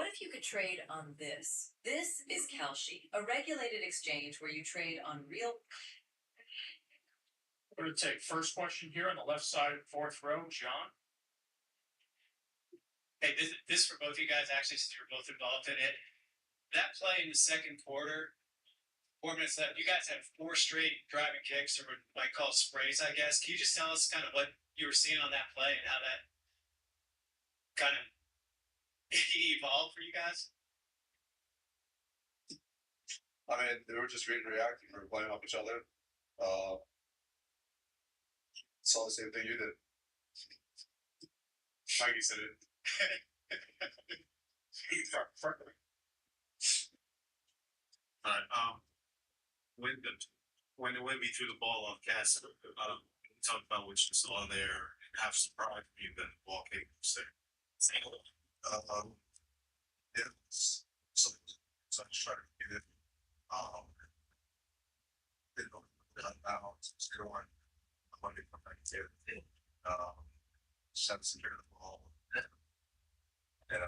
What if you could trade on this? This is Kalshi, a regulated exchange where you trade on real. We're going to take first question here on the left side, fourth row, John. Hey, this for both you guys, actually, since you're both involved in it. That play in the second quarter, 4 minutes left, you guys had four straight driving kicks, or what you might call sprays, I guess. Can you just tell us kind of what you were seeing on that play and how that kind of evolved for you guys? I mean, they were just reading and reacting. We were playing off each other. Saw the same thing you did. Mikey said it. All right. When the wind we threw the ball off Cass, we talked about what you saw there and half surprised me that the ball came from yeah. So I just try to get it. Didn't know now it's 0-1. I'm going to come back to it. Just have to secure the ball. And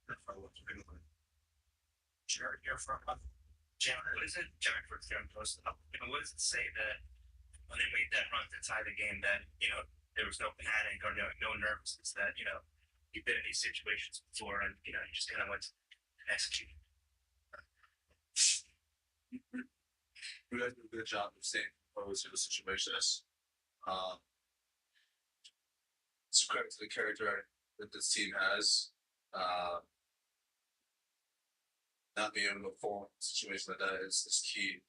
if I look to England, Jared, you're from Jared. What is it? Jared for Jared posted up. What does it say that when they made that run to tie the game, that there was no panic or no nervousness, that you've been in these situations before, and you just kind of went and executed. You guys do a good job of staying composed in the situations. It's a credit to the character that this team has. Not being able to form a situation like that is key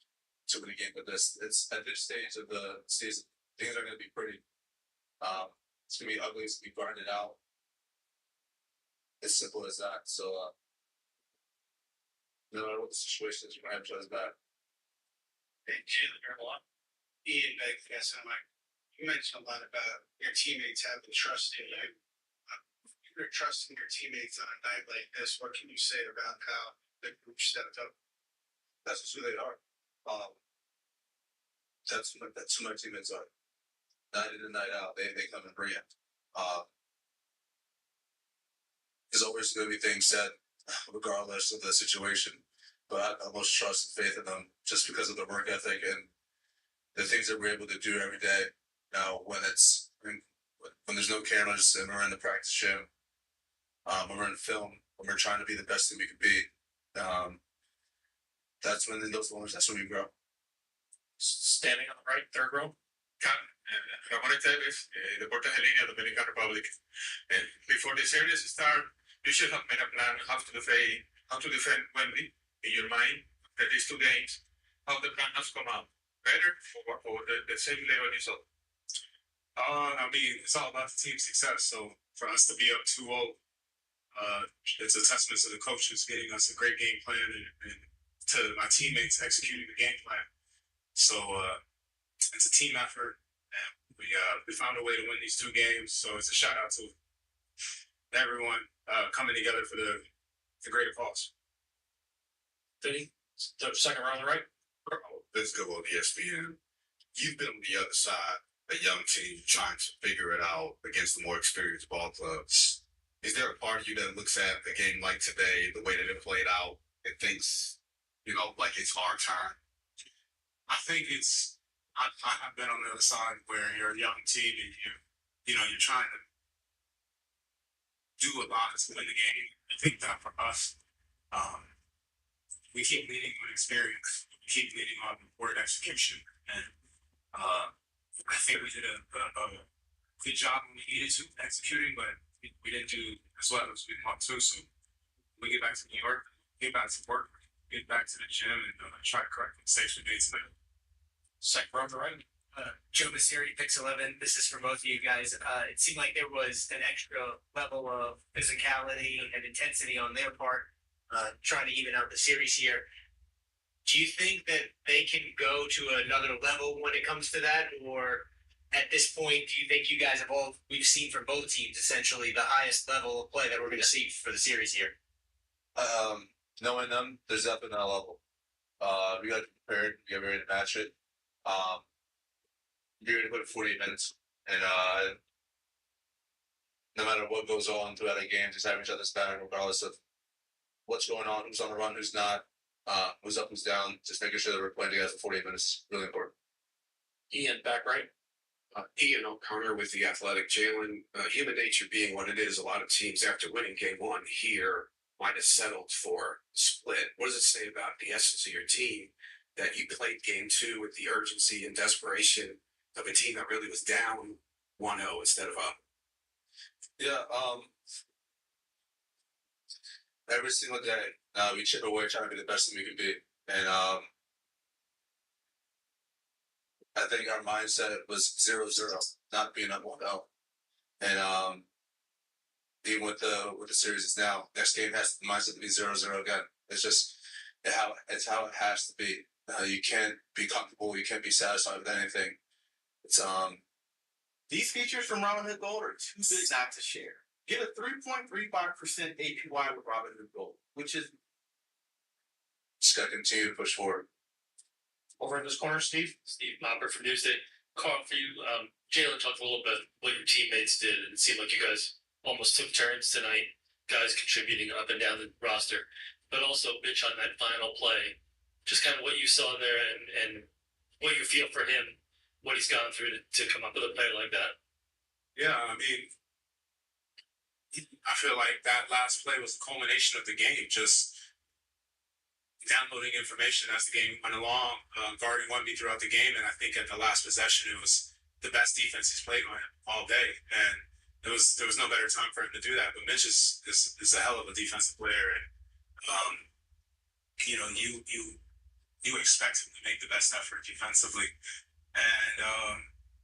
to winning a game. But it's at this stage of the season, things are going to be pretty. It's going to be ugly. It's going to be grinded out. As simple as that. So, no matter what the situation is, you're going to have each other's back. Hey, Jalen, you're a lot. Ian Beck, yes, I'm like, you mentioned a lot about your teammates having trust in you. You're trusting your teammates on a night like this. What can you say about how the group stepped up? That's just who they are. That's who my teammates are. Night in and night out, they come and bring it. There's always going to be things said, regardless of the situation. But I almost trust and faith in them just because of the work ethic and the things that we're able to do every day. Now, when there's no cameras and we're in the practice gym, when we're in film, when we're trying to be the best thing we can be, that's when in those moments, that's when we grow. Standing on the right, third row. Ramón Esteves, Deportes en Línea, Dominican Republic. And before the series start, you should have made a plan how to defend Wembley in your mind for these two games. How the plan has come out better or the same level you saw. I mean, it's all about the team success. So for us to be up 2-0, it's a testament to the coaches getting us a great game plan and to my teammates executing the game plan. So it's a team effort. And we found a way to win these two games. So it's a shout out to everyone coming together for the greater cause. Vinny, second row on the right. Let's go on ESPN. You've been on the other side, a young team trying to figure it out against the more experienced ball clubs. Is there a part of you that looks at a game like today, the way that it played out, and thinks, like it's our time? I think I've been on the other side where you're a young team and you're trying to do a lot to win the game. I think that for us, we keep leading with experience. We keep leading on word execution. And I think we did a good job when we needed to executing, but we didn't do as well as we want to. So we get back to New York, get back to work, get back to the gym, and try to correct the mistakes we made today. Second row on the right. Joe Messeri, Pix 11. This is for both of you guys. It seemed like there was an extra level of physicality and intensity on their part, trying to even out the series here. Do you think that they can go to another level when it comes to that, or at this point, do you think you guys have we've seen from both teams essentially the highest level of play that we're going to see for the series here? Knowing them, there's definitely that level. We got to be prepared, get ready to match it. You're going to put 48 minutes, and no matter what goes on throughout a game, just have each other's back, regardless of what's going on, who's on the run, who's not, who's up, who's down. Just making sure that we're playing together for 48 minutes is really important. Ian, back right. Ian O'Connor with the Athletic. Jalen, human nature being what it is, a lot of teams after winning game one here might have settled for split. What does it say about the essence of your team that you played game two with the urgency and desperation of a team that really was down 1-0 instead of up? Yeah, every single day, we chip away trying to be the best that we can be. And I think our mindset was 0-0, not being up 1-0. And even with the series is now, next game has the mindset to be 0-0 again. It's just it's how it has to be. You can't be comfortable. You can't be satisfied with anything. It's These features from Robinhood Gold are too big not to share. Get a 3.35% APY with Robinhood Gold, which is just gotta continue to push forward. Over in this corner, Steve. Steve Mopper from Newsday. Carl, for you, Jalen talked a little bit what your teammates did, and it seemed like you guys almost took turns tonight, guys contributing up and down the roster. But also, Mitch, on that final play, just kind of what you saw there and what you feel for him, what he's gone through to come up with a play like that. Yeah, I mean, I feel like that last play was the culmination of the game. Just downloading information as the game went along, guarding 1B throughout the game, and I think at the last possession, it was the best defense he's played on all day, and there was no better time for him to do that. But Mitch is a hell of a defensive player, and you know, you expect him to make the best effort defensively, and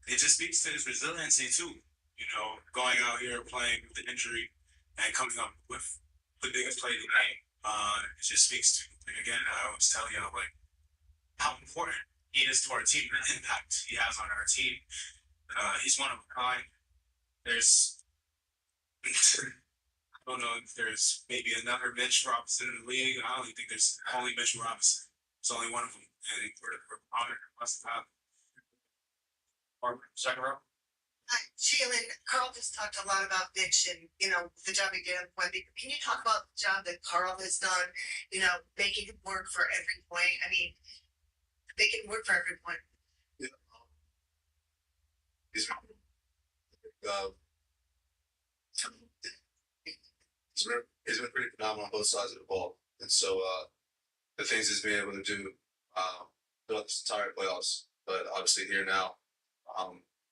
it just speaks to his resiliency too. You know, going out here playing with the injury and coming up with the biggest play of the game. It just speaks to, again, I always tell you, like, how important he is to our team, the impact he has on our team. He's one of a kind. There's, I don't know if there's maybe another Mitch Robinson in the league. I don't think there's only Mitch Robinson. There's only one of them. And we're honored to bless the top. Second row. Hi, Jalen. Carl just talked a lot about Mitch and, the job he did on Wendy. Can you talk about the job that Carl has done, making it work for every point? I mean, making it work for every point. Yeah. He's been pretty phenomenal on both sides of the ball. And so the things he's been able to do throughout this entire playoffs, but obviously here now,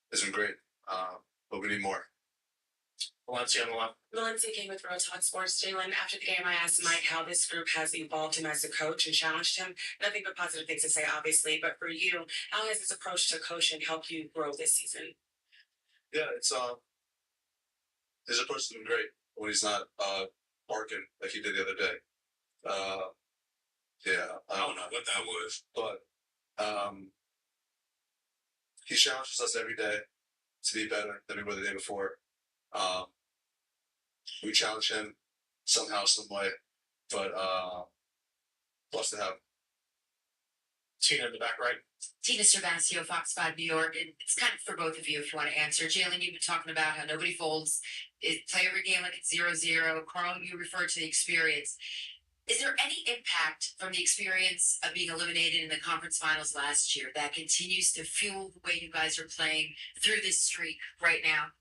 has been great. But we need more. Valencia on the left. Valencia came with Real Talk Sports. Jalen, after the game, I asked Mike how this group has evolved him as a coach and challenged him. Nothing but positive things to say, obviously. But for you, how has this approach to coaching helped you grow this season? Yeah, it's his approach has been great when he's not barking like he did the other day. Yeah, I don't know what that was, but he challenges us every day to be better than we were the day before. We challenge him somehow, some way, but blessed to have him. Tina in the back right. Tina Cervasio, Fox 5 New York, and it's kind of for both of you if you want to answer. Jalen, you've been talking about how nobody folds. Play every game like it's 0-0. Carl, you referred to the experience. Is there any impact from the experience of being eliminated in the conference finals last year that continues to fuel the way you guys are playing through this streak right now?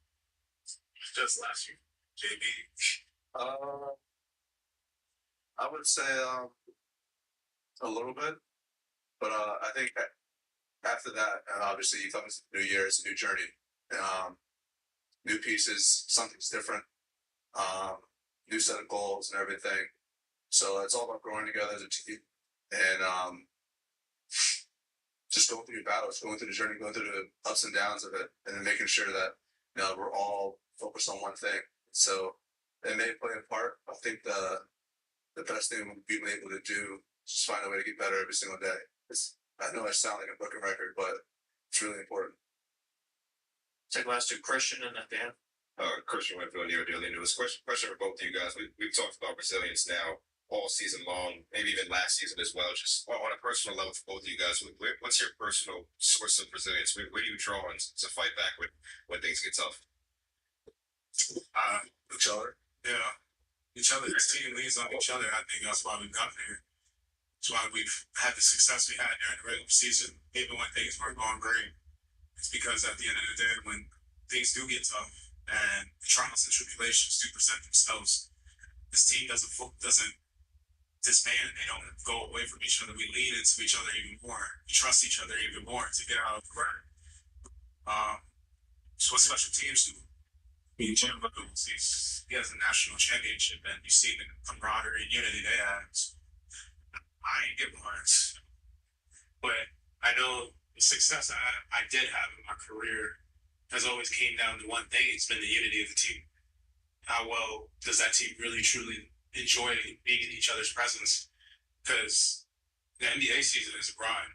Just last year, JB. I would say a little bit, but I think after that, and obviously you come into the new year, it's a new journey, new pieces, something's different, new set of goals and everything. So it's all about growing together as a team and just going through your battles, going through the journey, going through the ups and downs of it, and then making sure that we're all focused on one thing. So it may play a part. I think the best thing we've been able to do is just find a way to get better every single day. I know I sound like a broken record, but it's really important. Take last two, Christian and then Dan. Christian Whitfield here, Daily News. Question for both of you guys. We've talked about resilience now all season long, maybe even last season as well. Just on a personal level for both of you guys, what's your personal source of resilience? Where do you draw on to fight back when things get tough? Each other. Yeah. each other. This team leans on each other. I think that's why we've gotten here. That's why we've had the success we had during the regular season, even when things weren't going great. It's because at the end of the day, when things do get tough and the trials and tribulations do present themselves, this team doesn't disband. They don't go away from each other. We lean into each other even more. We trust each other even more to get out of the ground. It's what special teams do. I mean, Jim Williams, he has a national championship, and you see the camaraderie and unity they have. So I ain't get words, but I know the success I did have in my career has always came down to one thing. It's been the unity of the team. How well does that team really truly enjoy being in each other's presence? Because the NBA season is a grind,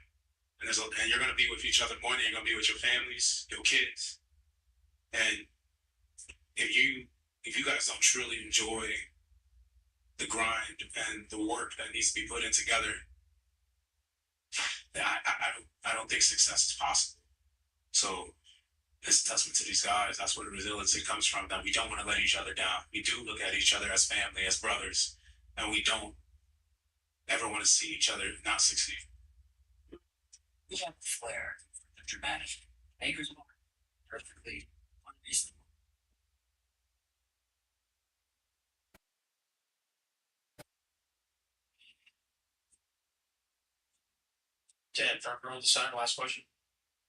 and you're going to be with each other more than you're going to be with your families, your kids, and if you guys don't truly enjoy the grind and the work that needs to be put in together, I don't think success is possible. So it's a testament to these guys. That's where the resiliency comes from. That we don't want to let each other down. We do look at each other as family, as brothers, and we don't ever want to see each other not succeed. We have flair for the dramatic. Makers Mark, perfectly unreasonable. Dan, front row of the sign, last question.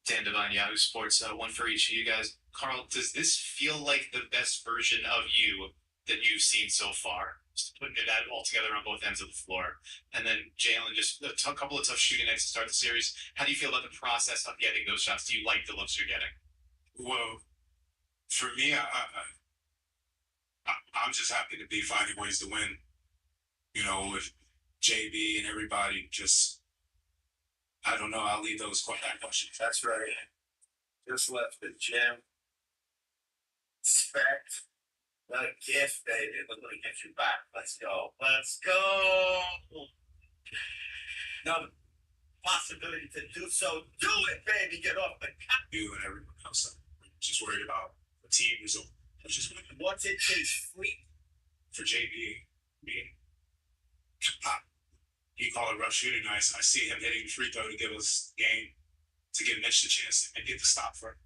Dan Devine, Yahoo Sports. One for each of you guys. Carl, does this feel like the best version of you that you've seen so far? Just putting it all together on both ends of the floor. And then Jalen, just a couple of tough shooting nights to start the series. How do you feel about the process of getting those shots? Do you like the looks you're getting? Well, for me, I'm just happy to be finding ways to win. You know, with JB and everybody, just I don't know. I'll leave that question. That's right. Just left the gym. Respect. What a gift, baby. We're gonna get you back. Let's go. Let's go. Now the possibility to do so. Do it, baby. Get off the couch. You and everyone else. I'm just worried about the team result. What's it takes free for JB. You call it rough shooting nights. I see him hitting the free throw to give us game, to give Mitch the chance and get the stop for him.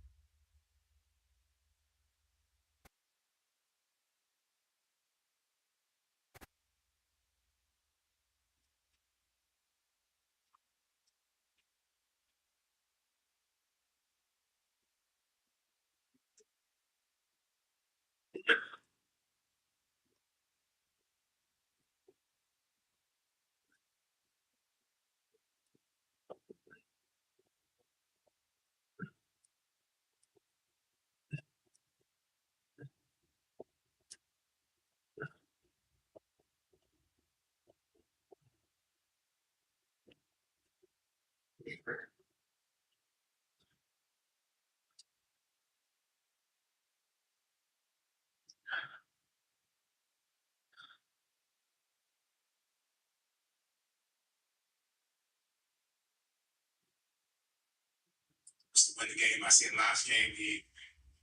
To win the game. I seen last game he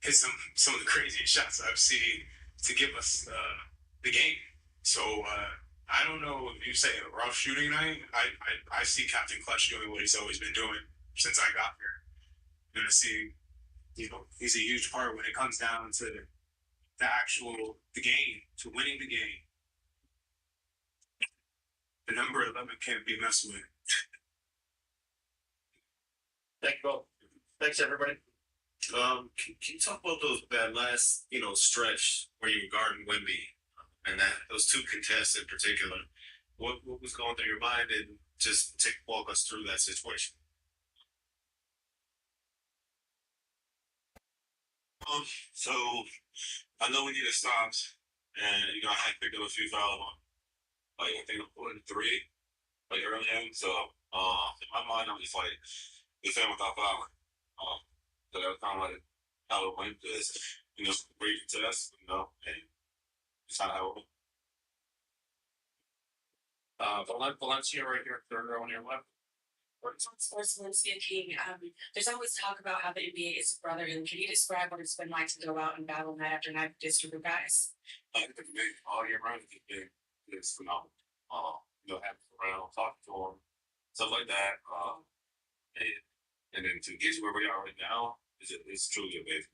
hit some of the craziest shots I've seen to give us the game. So I don't know if you say a rough shooting night. I see Captain Clutch doing what he's always been doing since I got here. And I see, he's a huge part when it comes down to the game, to winning the game. The number 11 can't be messed with. Thank you both. Thanks, everybody. Can you talk about that last stretch where you were guarding Wemby and those two contests in particular? What was going through your mind, and just walk us through that situation? So I know we needed stops, and I had picked up a few fouls on, like I think three, like early in. So in my mind, I'm just like defend without fouling. So that was kind of like how it went. Because great test, and it's kind of how it went. Valencia right here, third row on your left. Sportsman speaking, there's always talk about how the NBA is a brotherhood. Can you describe what it's been like to go out and battle night after night with this group of guys? It's been all year round. It's phenomenal. Having around, talking to them, stuff like that. And then to get to where we are right now is truly amazing.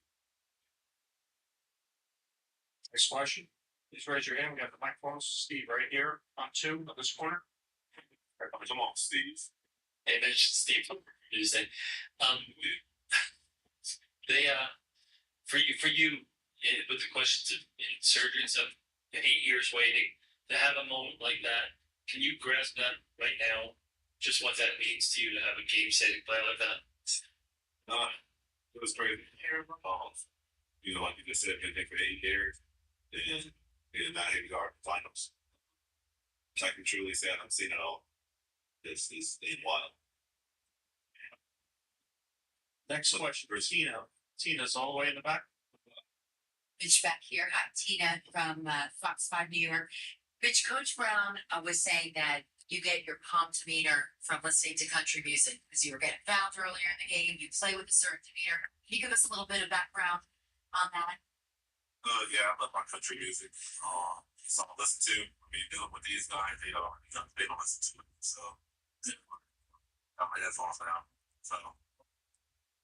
Next question. Please raise your hand. We have the microphones. Steve right here on 2 of this corner. Come on, Steve. Hey, Mitch, Steve, Tuesday. They for you with the questions of surgeons of 8 years waiting to have a moment like that. Can you grasp that right now? Just what that means to you to have a game-saving play like that? It was crazy. Like you just said, been there for 8 years, and not hitting guard finals. I can truly say I've seen it all. This is wild. Next question for Tina. Tina's all the way in the back. Mitch back here. Hi, Tina from Fox 5 New York. Mitch, Coach Brown was saying that you get your calm demeanor from listening to country music because you were getting fouled earlier in the game. You play with a certain demeanor. Can you give us a little bit of background on that? Yeah, I love my country music. Something to listen to. I mean, dealing with these guys, they don't listen to it. So, got my headphones now. So,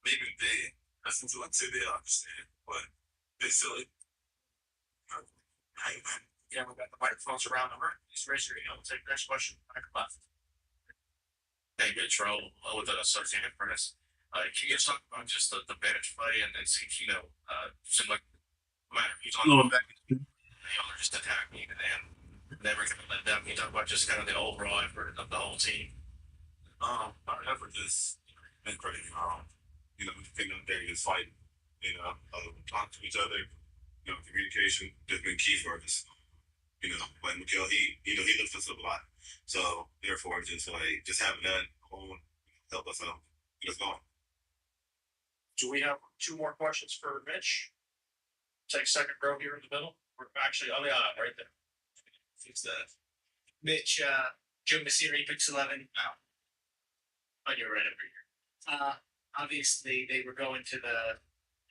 maybe they listen to it too, they understand. But they silly. Yeah, we got the microphones around the room. Please raise your hand. We'll take the next question. Back left. Hey, Mitch, Roll, with the Associated Press. Can you just talk about just the bench play and seems, seemed like no matter who's on the back, they're just attacking and never gonna let them. You talk about just kind of the overall effort of the whole team. Our effort is been great. We came out there and just fight. Talk to each other. Communication has been key for us. Like Miguel, he lifts us up a lot. So therefore, just having that home help us out, get us going. Do we have 2 more questions for Mitch? Take second row here in the middle. We're actually on the aisle right there. Fix that. Mitch, Joe Masiri, Pix 11. On your right over here. Obviously, they were going to the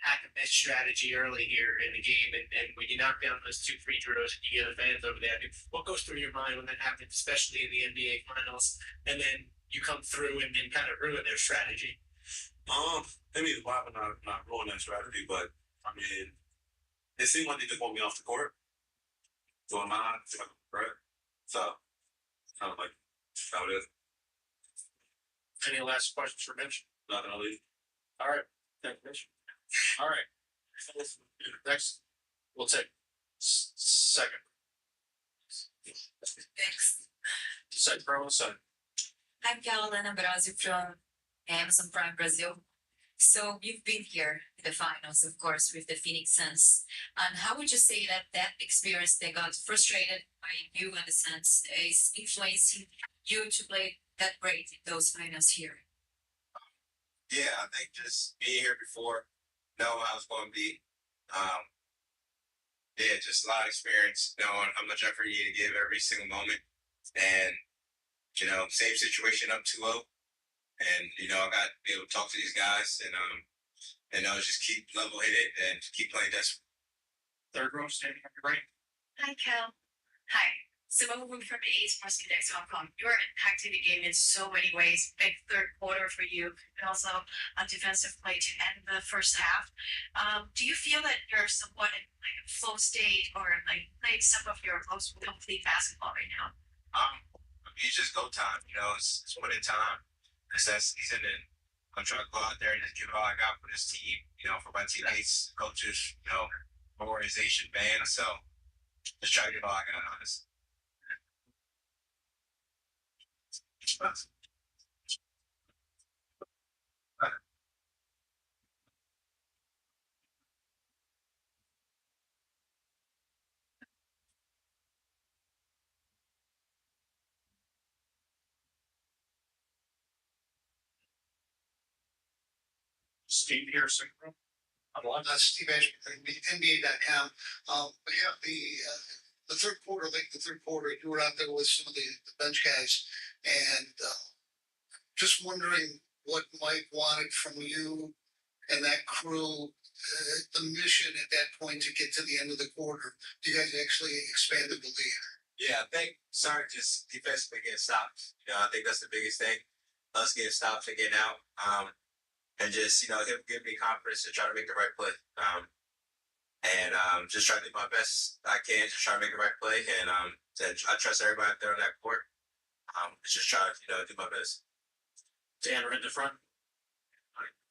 hack and miss strategy early here in the game, and when you knock down those 2 free throws and you get the fans over there, I mean, what goes through your mind when that happens, especially in the NBA Finals, and then you come through and kind of ruin their strategy? I mean, why would not ruin that strategy? But I mean, it seemed like they just want me off the court. So am I, right? So kind of like how it is. Any last questions for Mitch? Not gonna leave. All right. Thank you, Mitch. All right. Next, we'll take second. Thanks. Second row on the side. I'm Carolina Brazil from Amazon Prime Brazil. So you've been here in the finals, of course, with the Phoenix Suns. And how would you say that experience that got frustrated by you and the Suns is influencing you to play that great in those finals here? Yeah, I think just being here before, knowing how it's going to be. Just a lot of experience, knowing how much effort you need to give every single moment. And, same situation up 2-0. And, I got to be able to talk to these guys and just keep level headed and keep playing desperate. Third row, standing on your right. Hi, Kel. Hi. Simone Wu from Sports Index Hong Kong. You are impacting the game in so many ways. Big third quarter for you, and also a defensive play to end the first half. Do you feel that you're somewhat in like a flow state or like playing some of your most complete basketball right now? It's just go time. It's winning time. It's that season, and I'm trying to go out there and just give it all I got for this team. For my teammates, coaches, organization, band. So just try to give all I got on this. Steve here, second row. Steve Ashby, NBA.com. The third quarter, late in the third quarter, you were out there with some of the bench guys, and just wondering what Mike wanted from you and that crew, the mission at that point to get to the end of the quarter. You guys actually expanded the lead. Yeah, I think sorry, just defensively getting stops. I think that's the biggest thing. Us getting stops and getting out. And just, him giving me confidence to try to make the right play. And just try to do my best I can, just try to make the right play. And I trust everybody out there on that court. Just try to, do my best. Dan, right in the front.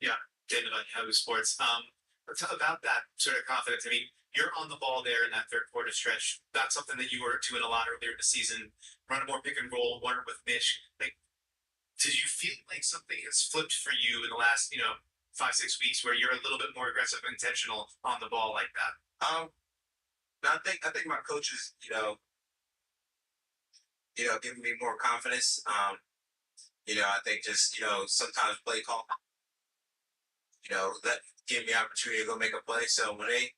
Yeah, David on Yahoo Sports. About that sort of confidence. I mean, you're on the ball there in that third quarter stretch. That's something that you were doing a lot earlier in the season. Running more pick and roll, running with Mitch. Like, did you feel like something has flipped for you in the last, 5-6 weeks, where you're a little bit more aggressive, and intentional on the ball like that? I think my coaches, giving me more confidence. I think just, sometimes play call, that give me opportunity to go make a play. So when they,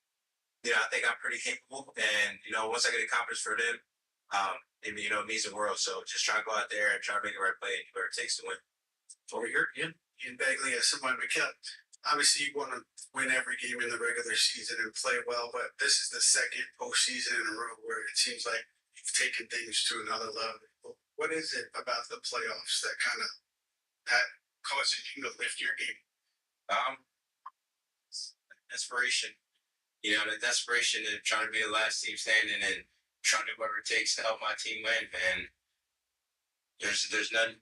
I think I'm pretty capable. And, once I get a confidence for them, it means the world. So just try to go out there and try to make the right play and do whatever it takes to win. Over here, Ian Bagley, as someone we kept. Obviously, you want to win every game in the regular season and play well, but this is the second postseason in a row where it seems like you've taken things to another level. What is it about the playoffs that causes you to lift your game? Desperation. The desperation to try to be the last team standing and trying to do whatever it takes to help my team win. And there's none,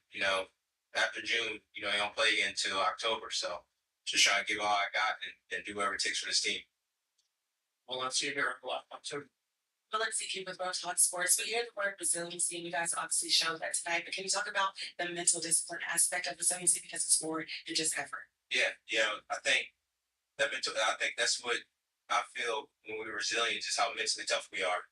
after June, you don't play again until October. So just try to give all I got and do whatever it takes for this team. Well, let's see you here. October. Well, let's see you with World Talk Sports. We hear the word resiliency, and you guys obviously showed that tonight. But can you talk about the mental discipline aspect of resiliency, because it's more than just effort? Yeah, I think that's what I feel when we're resilient, just how mentally tough we are.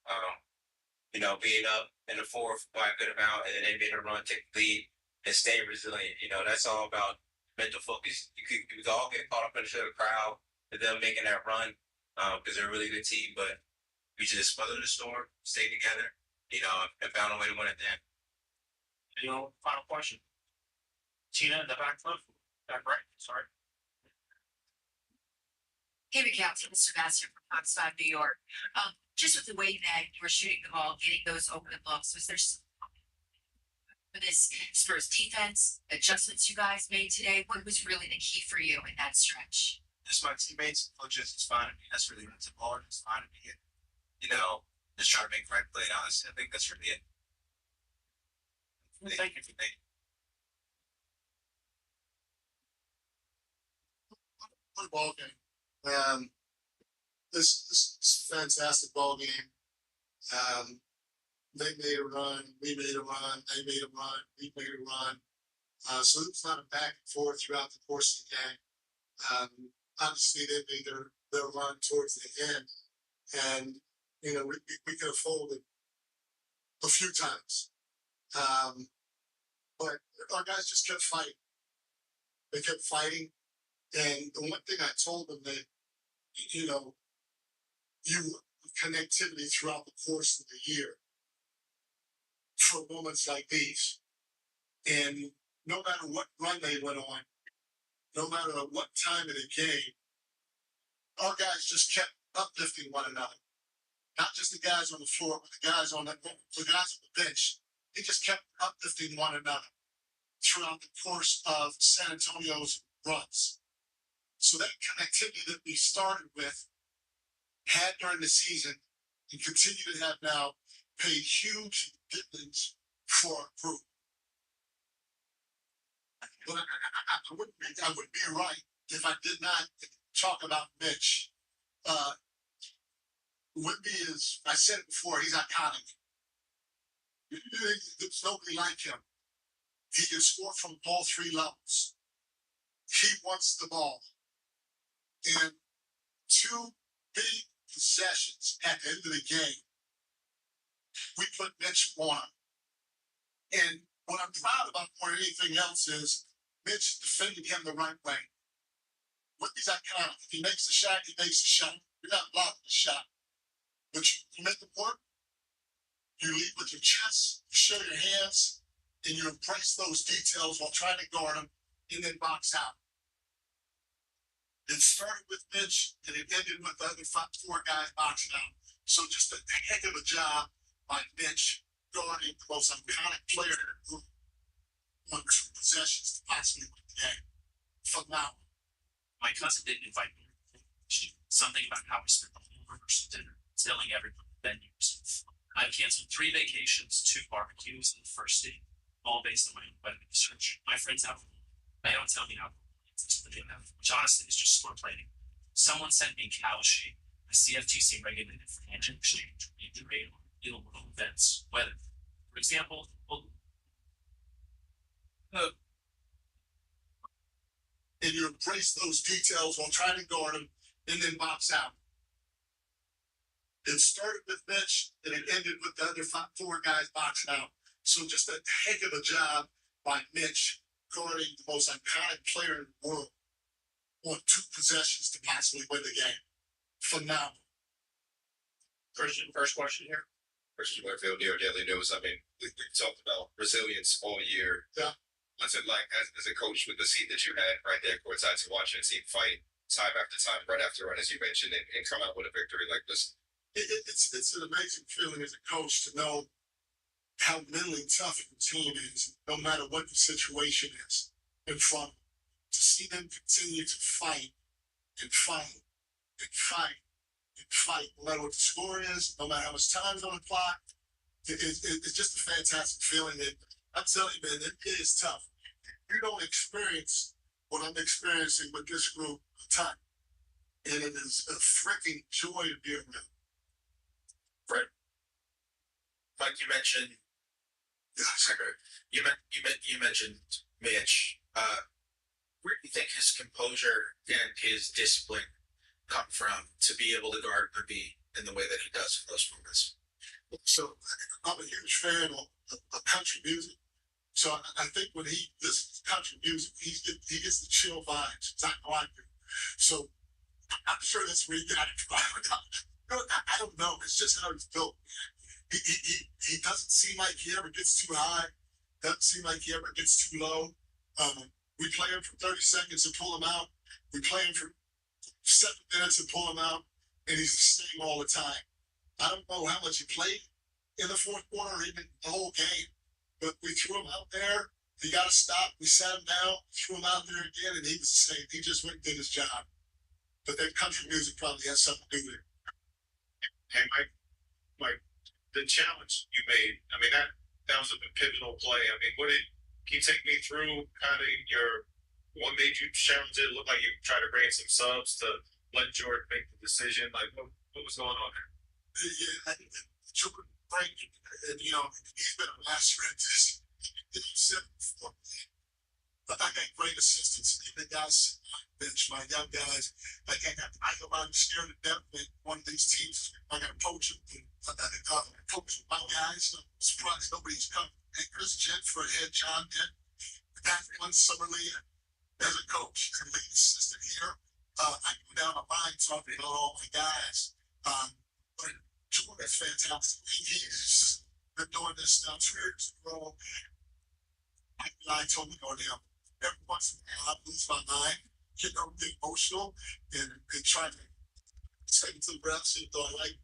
Being up in the fourth by a good amount and then they made a run, take the lead, and stay resilient. That's all about mental focus. We could all get caught up in the crowd and them making that run because they're a really good team, but we just weathered the storm, stayed together, and found a way to win it then. Final question. Tina in the back left, back right, sorry. Hey, McCown, Mr. Vassar from Fox 5 New York. Just with the way that you were shooting the ball, getting those open looks, was there for this Spurs defense adjustments you guys made today? What was really the key for you in that stretch? Just my teammates, coaches, it's fine. That's really what's important. It's fine to be it. Just try to make the right play. Honestly, I think that's really it. Thank you. Good ball game. This fantastic ball game. They made a run, we made a run, they made a run, we made a run. So it was not a back and forth throughout the course of the game. Obviously, they made their run towards the end, and we could have folded a few times. But our guys just kept fighting. They kept fighting, and the one thing I told them that you connectivity throughout the course of the year for moments like these. And no matter what run they went on, no matter what time of the game, our guys just kept uplifting one another. Not just the guys on the floor, but the guys on the bench. They just kept uplifting one another throughout the course of San Antonio's runs. So that connectivity that we started with, had during the season, and continue to have now, paid huge dividends for our group. But I wouldn't be right if I did not talk about Mitch. Wimby is, I said it before, he's iconic. There's nobody like him. He can score from all three levels. He wants the ball. And two big possessions at the end of the game, we put Mitch on him. And what I'm proud about more than anything else is Mitch defended him the right way. Wimby's iconic. If he makes the shot, he makes the shot. You're not blocking the shot. But you make the work, you lead with your chest, you show your hands, and you embrace those details while trying to guard them and then box out. It started with Mitch and it ended with the other four guys boxing out. So just a heck of a job by Mitch guarding the most iconic player in the group on 2 possessions to possibly win the game. Phenomenal. My cousin didn't invite me. Something about how we spent the whole rehearsal dinner, telling everyone the venues. I've canceled 3 vacations, 2 barbecues, and the first date, all based on my own wedding research. My friends have, they don't tell me how which honestly is just sport planning. Someone sent me cow sheet, a CFTC regulated financial exchange, trade on real world events, weather. For example, and you embrace those details while trying to guard them and then box out. It started with Mitch and it ended with the other 4 guys boxing out. So just a heck of a job by Mitch guarding the most iconic player in the world on 2 possessions to possibly win the game. Phenomenal. Christian, first question here. Christian Warfield, New York Daily News. I mean, we talked about resilience all year. Yeah. What's it like as a coach with the seat that you had right there courtside to watch a team fight time after time, run after run, as you mentioned, and come out with a victory like this? It's an amazing feeling as a coach to know how mentally tough your team is, no matter what the situation is in front of them. To see them continue to fight and fight and fight and fight, no matter what the score is, no matter how much time is on the clock, it's just a fantastic feeling. And I'm telling you, man, it is tough. You don't experience what I'm experiencing with this group a ton. And it is a freaking joy to be around. Right. Mike, you mentioned. You mentioned Mitch. Where do you think his composure and his discipline come from to be able to guard Embiid in the way that he does in those moments? So I'm a huge fan of country music. So I think when he listens to country music, he gets the chill vibes. It's not like it. So I'm sure that's where he got it from. I don't know. It's just how he's built. He doesn't seem like he ever gets too high. Doesn't seem like he ever gets too low. We play him for 30 seconds and pull him out. We play him for 7 minutes and pull him out, and he's the same all the time. I don't know how much he played in the 4th quarter or even the whole game, but we threw him out there. He got to stop. We sat him down, threw him out there again, and he was the same. He just went and did his job. But that country music probably has something to do with it. Hey, Mike, the challenge you made, I mean, that was a pivotal play. I mean, can you take me through kind of what made you challenge it? It looked like you tried to bring in some subs to let Jordan make the decision. Like, what was going on there? Yeah, Jordan Frank, and he's been a master at this. He said before, but I got great assistants. The guys on my bench, my young guys. Like I'm scared to death that one of these teams, I got to poach them. Coach my guys. I'm surprised nobody's come. And Chris Jet for a head job. That one summer league as a coach and lead assistant here. I go down the line talking about all my guys. But Jordan's fantastic. He's been doing this stuff for years in a row. I told him on him. Every once in a while, I lose my mind, get emotional, and try to take it to the refs and thought like,